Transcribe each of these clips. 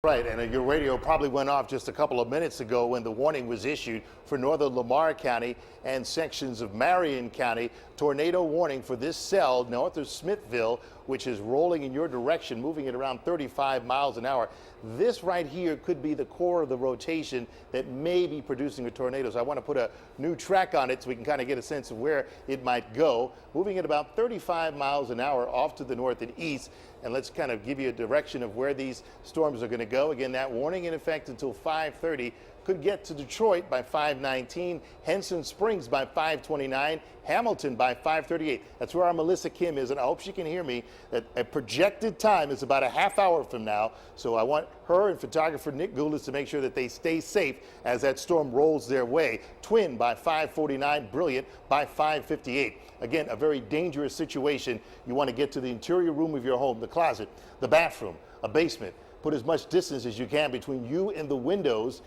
Right, and your radio probably went off just a couple of minutes ago when the warning was issued for northern Lamar County and sections of Marion County. Tornado warning for this cell north of Smithville, which is rolling in your direction, moving at around 35 miles an hour. This right here could be the core of the rotation that may be producing a tornado. So I want to put a new track on it so we can kind of get a sense of where it might go. Moving at about 35 miles an hour off to the north and east. And let's kind of give you a direction of where these storms are going to go. Again, that warning in effect until 5:30. Could get to Detroit by 5:19, Henson Springs by 5:29, Hamilton by 5:38. That's where our Melissa Kim is, and I hope she can hear me. That a projected time is about a half hour from now. So I want her and photographer Nick Goulas to make sure that they stay safe as that storm rolls their way. Twin by 5:49, Brilliant by 5:58. Again, a very dangerous situation. You want to get to the interior room of your home, the closet, the bathroom, a basement. Put as much distance as you can between you and the windows.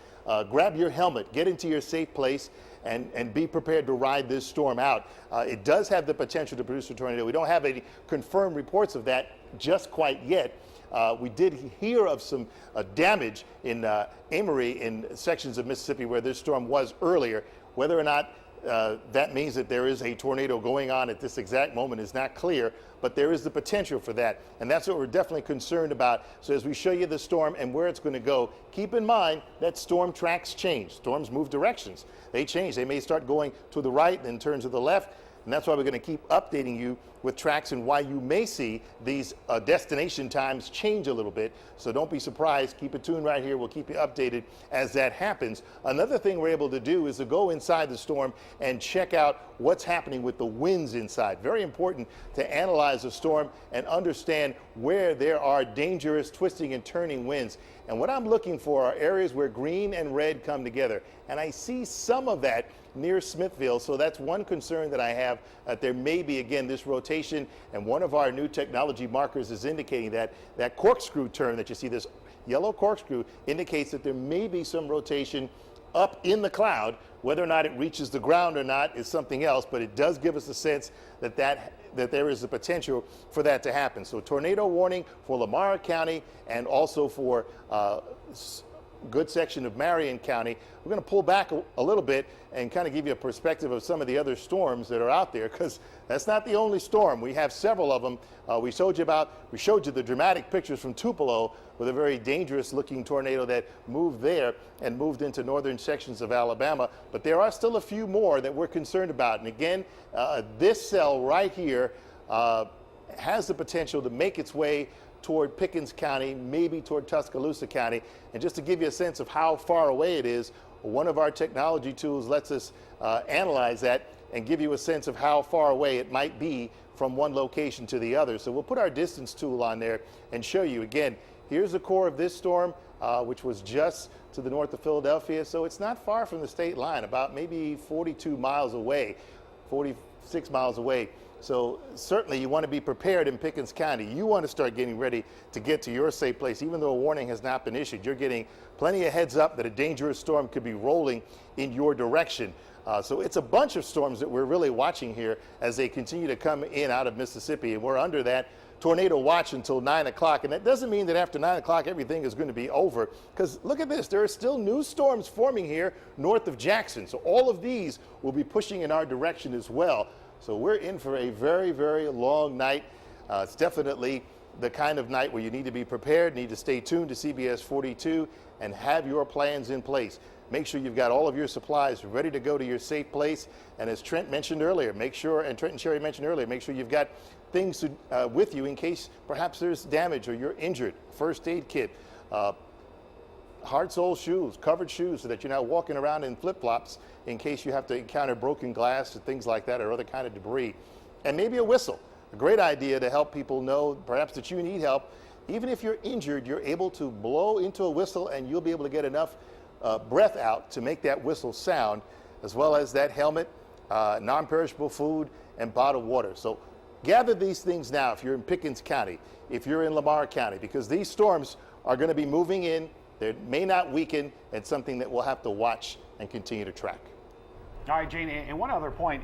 Grab your helmet, get into your safe place, and be prepared to ride this storm out. It does have the potential to produce a tornado. We don't have any confirmed reports of that just quite yet. We did hear of some damage in Amory in sections of Mississippi where this storm was earlier. Whether or not that means that there is a tornado going on at this exact moment is not clear, but there is the potential for that. And that's what we're definitely concerned about. So as we show you the storm and where it's going to go, keep in mind that storm tracks change. Storms move directions. They change. They may start going to the right, then turn to the left. And that's why we're going to keep updating you with tracks and why you may see these destination times change a little bit. So don't be surprised. Keep it tuned right here. We'll keep you updated as that happens. Another thing we're able to do is to go inside the storm and check out what's happening with the winds inside. Very important to analyze the storm and understand where there are dangerous twisting and turning winds. And what I'm looking for are areas where green and red come together. And I see some of that near Smithville. So that's one concern that I have, that there may be, again, this rotation. And one of our new technology markers is indicating that that corkscrew turn that you see, this yellow corkscrew, indicates that there may be some rotation up in the cloud. Whether or not it reaches the ground or not is something else, but it does give us a sense that there is the potential for that to happen. So tornado warning for Lamar County and also for good section of Marion County. We're going to pull back a little bit and kind of give you a perspective of some of the other storms that are out there, because that's not the only storm. We have several of them. We showed you the dramatic pictures from Tupelo with a very dangerous looking tornado that moved there and moved into northern sections of Alabama. But there are still a few more that we're concerned about. And again, this cell right here has the potential to make its way toward Pickens County, maybe toward Tuscaloosa County. And just to give you a sense of how far away it is, one of our technology tools lets us analyze that and give you a sense of how far away it might be from one location to the other. So we'll put our distance tool on there and show you. Again, here's the core of this storm, which was just to the north of Philadelphia. So it's not far from the state line, about maybe 42 miles away, 46 miles away. So certainly you want to be prepared in Pickens County. You want to start getting ready to get to your safe place. Even though a warning has not been issued, you're getting plenty of heads up that a dangerous storm could be rolling in your direction. So it's a bunch of storms that we're really watching here as they continue to come in out of Mississippi. And we're under that tornado watch until 9 o'clock. And that doesn't mean that after 9 o'clock everything is going to be over. Because look at this, there are still new storms forming here north of Jackson. So all of these will be pushing in our direction as well. So we're in for a very, very long night. It's definitely the kind of night where you need to be prepared, need to stay tuned to CBS 42 and have your plans in place. Make sure you've got all of your supplies ready to go to your safe place. And as Trent mentioned earlier, make sure, and Trent and Sherry mentioned earlier, make sure you've got things with you in case perhaps there's damage or you're injured. First aid kit, hard sole shoes, covered shoes, so that you're not walking around in flip-flops in case you have to encounter broken glass and things like that or other kind of debris. And maybe a whistle. A great idea to help people know perhaps that you need help. Even if you're injured, you're able to blow into a whistle and you'll be able to get enough breath out to make that whistle sound, as well as that helmet, non-perishable food, and bottled water. So gather these things now if you're in Pickens County, if you're in Lamar County, because these storms are going to be moving in. They may not weaken. It's something that we'll have to watch and continue to track. All right, Jane, and one other point.